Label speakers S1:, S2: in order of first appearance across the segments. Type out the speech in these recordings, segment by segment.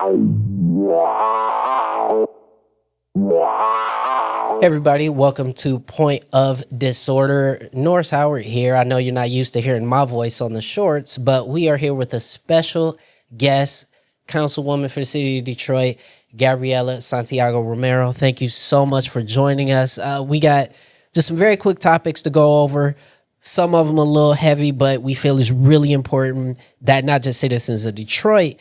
S1: Hey everybody, welcome to Point of Disorder. Norris Howard here. I know you're not used to hearing my voice on the shorts, but we are here with a special guest, Councilwoman for the City of Detroit, Gabriela Santiago-Romero. Thank you so much for joining us. We got just some very quick topics to go over. Some of them a little heavy, but we feel it's really important that not just citizens of Detroit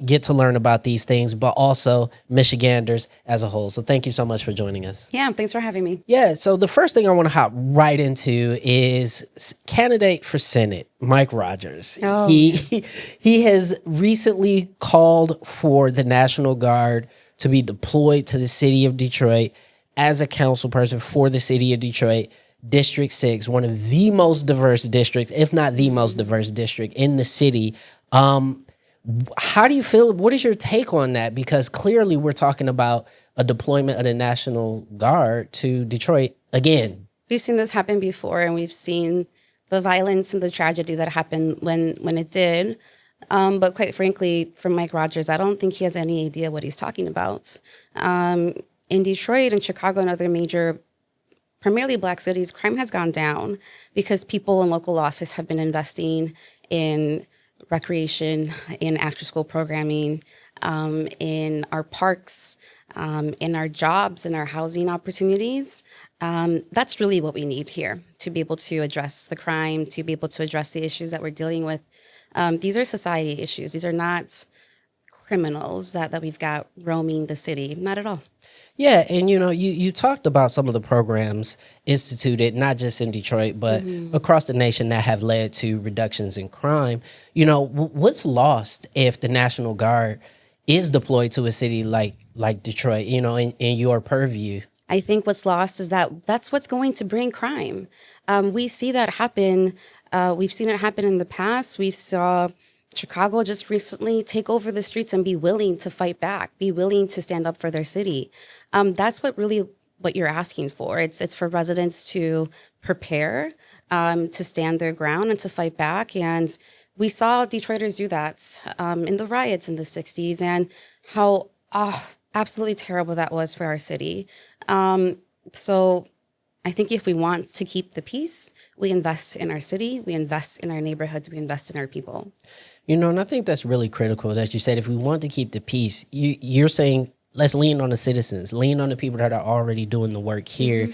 S1: get to learn about these things, but also Michiganders as a whole. So thank you so much for joining us.
S2: Yeah, thanks for having me.
S1: Yeah, so the first thing I want to hop right into is candidate for Senate, Mike Rogers.
S2: Oh,
S1: He has recently called for the National Guard to be deployed to the city of Detroit as a council person for the city of Detroit. District 6, one of the most diverse districts, if not the most diverse district in the city. How do you feel? What is your take on that? Because clearly we're talking about a deployment of the National Guard to Detroit again.
S2: We've seen this happen before, and we've seen the violence and the tragedy that happened when it did. But quite frankly, from Mike Rogers, I don't think he has any idea what he's talking about. In Detroit and Chicago and other major primarily Black cities, crime has gone down because people in local office have been investing in recreation, in after-school programming, in our parks, in our jobs, in our housing opportunities. That's really what we need here to be able to address the crime, to be able to address the issues that we're dealing with. These are society issues. These are not criminals that we've got roaming the city. Not at all.
S1: Yeah, and you talked about some of the programs instituted, not just in Detroit, but across the nation that have led to reductions in crime. What's lost if the National Guard is deployed to a city like Detroit, in your purview?
S2: I think what's lost is that's what's going to bring crime. We see that happen. We've seen it happen in the past. We saw Chicago just recently take over the streets and be willing to fight back, be willing to stand up for their city. That's what you're asking for. It's for residents to prepare, to stand their ground and to fight back. And we saw Detroiters do that in the riots in the 60s and how absolutely terrible that was for our city. So I think if we want to keep the peace, we invest in our city, we invest in our neighborhoods, we invest in our people.
S1: And I think that's really critical that you said if we want to keep the peace, you're saying let's lean on the citizens, lean on the people that are already doing the work here,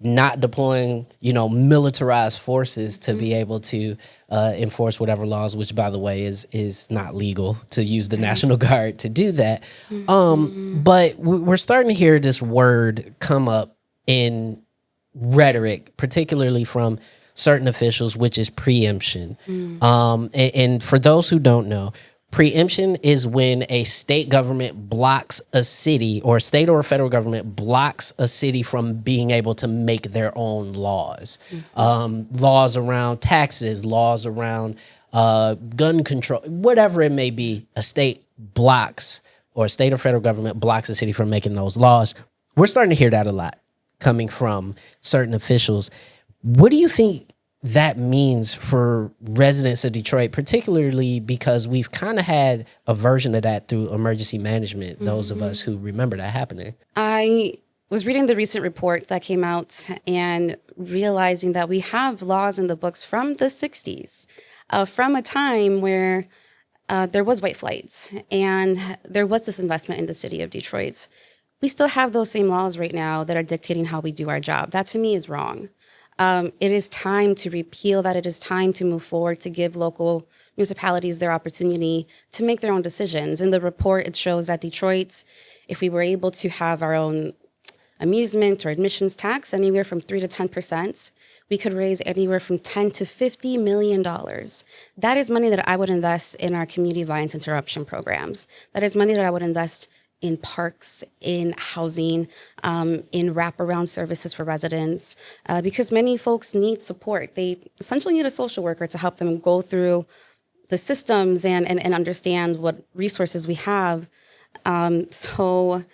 S1: not deploying, militarized forces to be able to enforce whatever laws, which, by the way, is not legal to use the National Guard to do that. But we're starting to hear this word come up in rhetoric, particularly from certain officials, which is preemption. And for those who don't know, preemption is when a state government blocks a city, or a state or a federal government blocks a city from being able to make their own laws. Laws around taxes, laws around gun control, whatever it may be, a state blocks, or a state or federal government blocks a city from making those laws. We're starting to hear that a lot coming from certain officials. What do you think that means for residents of Detroit, particularly because we've kind of had a version of that through emergency management, those of us who remember that happening?
S2: I was reading the recent report that came out and realizing that we have laws in the books from the 60s, from a time where there was white flight and there was this investment in the city of Detroit. We still have those same laws right now that are dictating how we do our job. That to me is wrong. It is time to repeal that. It is time to move forward, to give local municipalities their opportunity to make their own decisions. In the report, it shows that Detroit, if we were able to have our own amusement or admissions tax, anywhere from 3 to 10%, we could raise anywhere from $10 to $50 million. That is money that I would invest in our community violence interruption programs. That is money that I would invest in parks, in housing, in wraparound services for residents, because many folks need support. They essentially need a social worker to help them go through the systems and understand what resources we have. So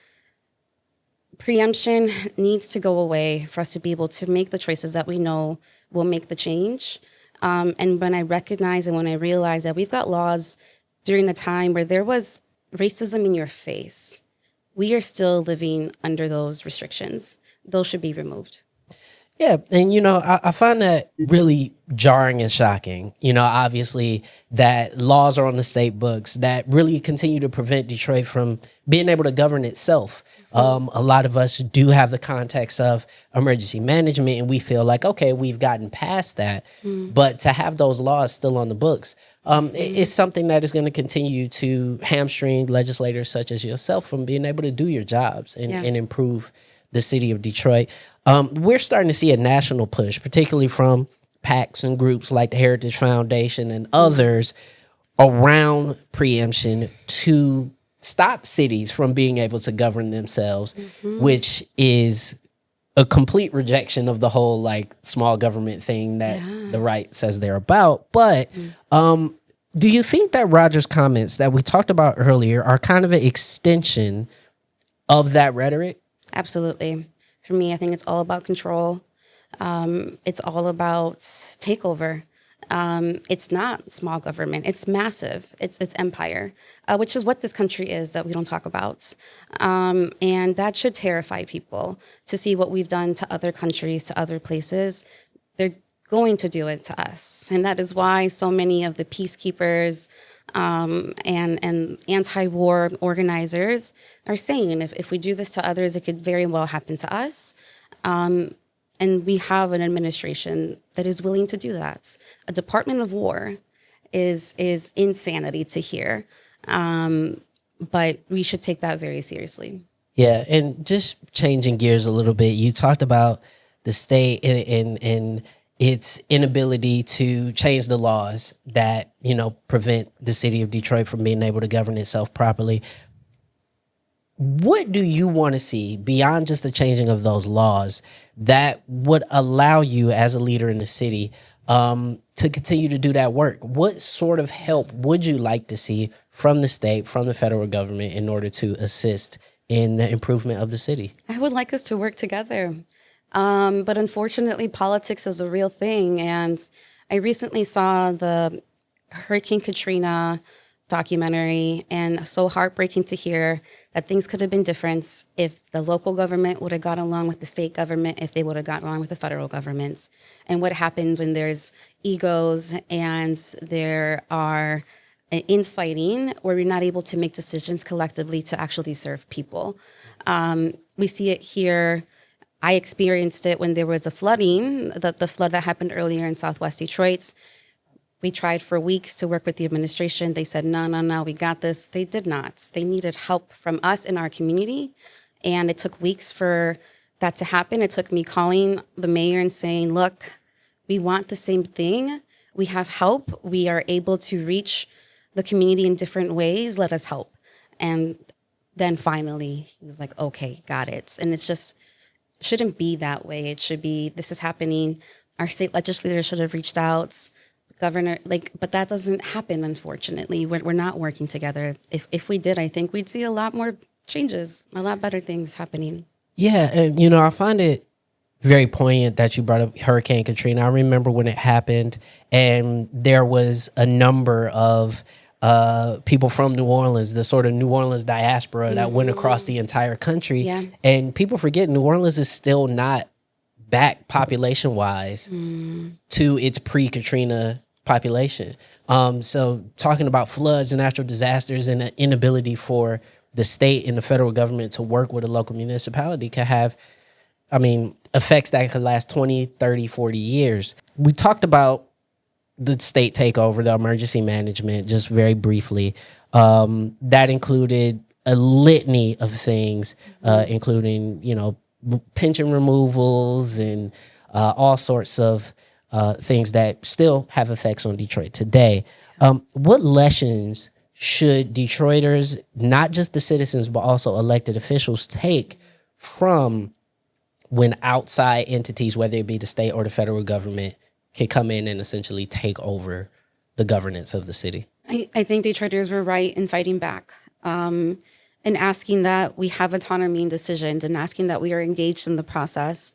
S2: preemption needs to go away for us to be able to make the choices that we know will make the change. And when I recognize and when I realize that we've got laws during a time where there was racism in your face, we are still living under those restrictions. Those should be removed.
S1: Yeah, and I find that really jarring and shocking. Obviously that laws are on the state books that really continue to prevent Detroit from being able to govern itself. A lot of us do have the context of emergency management, and we feel like, okay, we've gotten past that. But to have those laws still on the books, it's something that is going to continue to hamstring legislators such as yourself from being able to do your jobs and improve the city of Detroit. We're starting to see a national push, particularly from PACs and groups like the Heritage Foundation and others around preemption to stop cities from being able to govern themselves, which is a complete rejection of the whole like small government thing that the right says they're about. But do you think that Roger's comments that we talked about earlier are kind of an extension of that rhetoric?
S2: Absolutely. For me, I think it's all about control. It's all about takeover. It's not small government. It's massive. It's empire, which is what this country is that we don't talk about. And that should terrify people to see what we've done to other countries, to other places. They're going to do it to us. And that is why so many of the peacekeepers and anti-war organizers are saying if we do this to others, it could very well happen to us. And we have an administration that is willing to do that. A Department of War is insanity to hear, but we should take that very seriously.
S1: Yeah, and just changing gears a little bit, you talked about the state and its inability to change the laws that, prevent the city of Detroit from being able to govern itself properly. What do you want to see beyond just the changing of those laws that would allow you as a leader in the city to continue to do that work? What sort of help would you like to see from the state, from the federal government in order to assist in the improvement of the city?
S2: I would like us to work together. But unfortunately, politics is a real thing. And I recently saw the Hurricane Katrina documentary, and so heartbreaking to hear that things could have been different if the local government would have got along with the state government, if they would have got along with the federal government. And what happens when there's egos and there are infighting where we're not able to make decisions collectively to actually serve people. We see it here. I experienced it when there was a flooding, the flood that happened earlier in Southwest Detroit. We tried for weeks to work with the administration. They said, no, we got this. They did not. They needed help from us in our community. And it took weeks for that to happen. It took me calling the mayor and saying, look, we want the same thing. We have help. We are able to reach the community in different ways. Let us help. And then finally, he was like, okay, got it. And it's just shouldn't be that way. It should be, this is happening. Our state legislator should have reached out. Governor, but that doesn't happen, unfortunately. We're not working together. If we did, I think we'd see a lot more changes, a lot better things happening.
S1: Yeah, and I find it very poignant that you brought up Hurricane Katrina. I remember when it happened, and there was a number of people from New Orleans, the sort of New Orleans diaspora that went across the entire country.
S2: Yeah.
S1: And people forget New Orleans is still not back population-wise to its pre-Katrina population. So talking about floods and natural disasters and the inability for the state and the federal government to work with a local municipality can have, effects that could last 20, 30, 40 years. We talked about the state takeover, the emergency management, just very briefly. That included a litany of things, including, pension removals and all sorts of things that still have effects on Detroit today. What lessons should Detroiters, not just the citizens, but also elected officials, take from when outside entities, whether it be the state or the federal government, can come in and essentially take over the governance of the city?
S2: I think Detroiters were right in fighting back. And asking that we have autonomy in decisions, and asking that we are engaged in the process,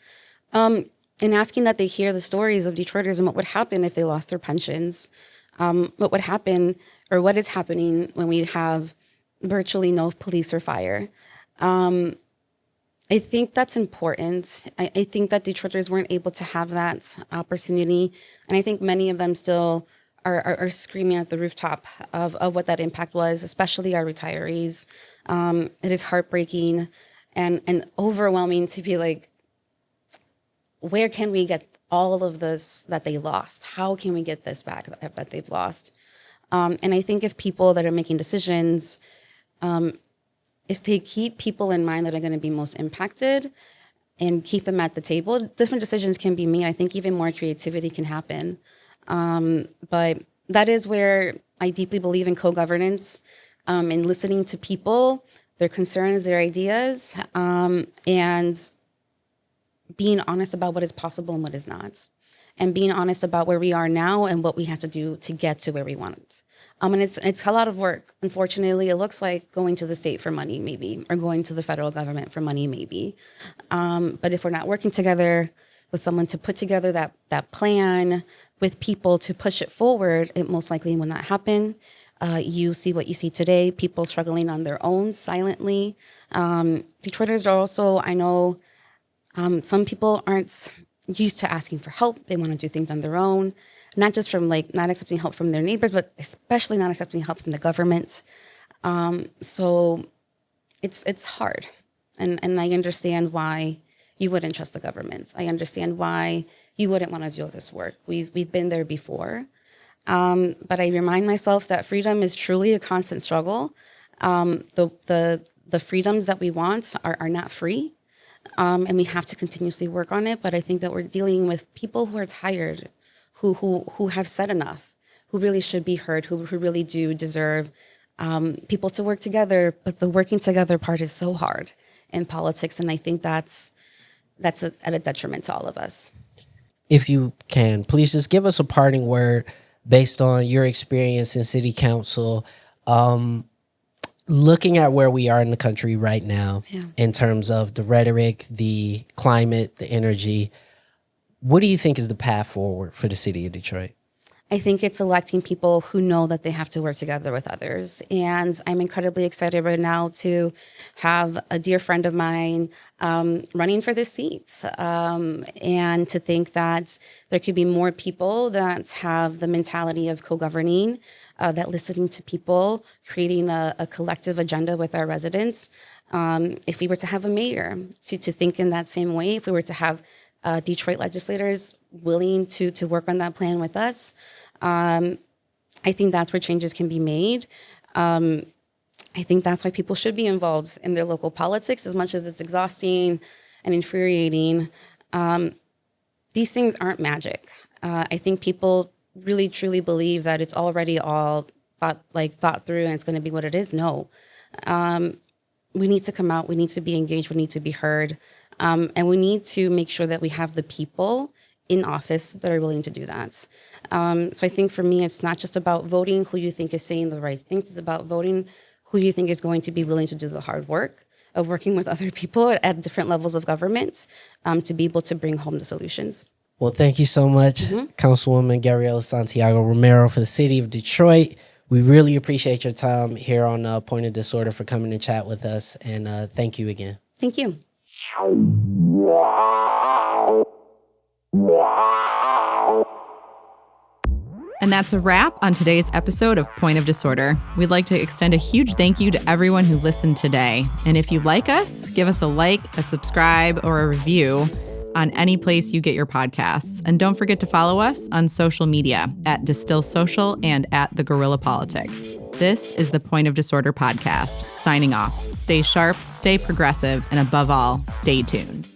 S2: and asking that they hear the stories of Detroiters and what would happen if they lost their pensions, what would happen or what is happening when we have virtually no police or fire. I think that's important. I think that Detroiters weren't able to have that opportunity. And I think many of them still are screaming at the rooftop of what that impact was, especially our retirees. It is heartbreaking and overwhelming to be like, where can we get all of this that they lost? How can we get this back that they've lost? And I think if people that are making decisions, if they keep people in mind that are going to be most impacted and keep them at the table, different decisions can be made. I think even more creativity can happen. But that is where I deeply believe in co-governance, and listening to people, their concerns, their ideas, and being honest about what is possible and what is not, and being honest about where we are now and what we have to do to get to where we want. And it's a lot of work. Unfortunately, it looks like going to the state for money, maybe, or going to the federal government for money, maybe. But if we're not working together with someone to put together that plan with people to push it forward, it most likely will not happen. You see what you see today, people struggling on their own silently. Detroiters are also, I know, some people aren't used to asking for help. They want to do things on their own, not just from not accepting help from their neighbors, but especially not accepting help from the government. So it's hard. And I understand why you wouldn't trust the government. I understand why you wouldn't want to do this work. We've been there before. But I remind myself that freedom is truly a constant struggle. The freedoms that we want are not free. And we have to continuously work on it. But I think that we're dealing with people who are tired, who have said enough, who really should be heard, who really do deserve people to work together. But the working together part is so hard in politics. And I think that's at a detriment to all of us.
S1: If you can, please just give us a parting word based on your experience in city council, looking at where we are in the country right now, in terms of the rhetoric, the climate, the energy. What do you think is the path forward for the city of Detroit?
S2: I think it's electing people who know that they have to work together with others. And I'm incredibly excited right now to have a dear friend of mine running for this seat, and to think that there could be more people that have the mentality of co-governing, that listening to people, creating a collective agenda with our residents. If we were to have a mayor to think in that same way, if we were to have Detroit legislators willing to work on that plan with us, I think that's where changes can be made. I think that's why people should be involved in their local politics, as much as it's exhausting and infuriating. These things aren't magic. I think people really truly believe that it's already all thought through and it's going to be what it is. No, we need to come out. We need to be engaged. We need to be heard. And we need to make sure that we have the people in office that are willing to do that. So I think for me, it's not just about voting who you think is saying the right things. It's about voting who you think is going to be willing to do the hard work of working with other people at different levels of government, to be able to bring home the solutions.
S1: Well, thank you so much, Councilwoman Gabriela Santiago-Romero for the city of Detroit. We really appreciate your time here on Point of Disorder, for coming to chat with us. And thank you again.
S2: Thank you.
S3: And that's a wrap on today's episode of Point of Disorder. We'd like to extend a huge thank you to everyone who listened today. And if you like us, give us a like, a subscribe, or a review on any place you get your podcasts. And don't forget to follow us on social media at Distill Social and at The Guerrilla Politic. This is the Point of Disorder podcast, signing off. Stay sharp, stay progressive, and above all, stay tuned.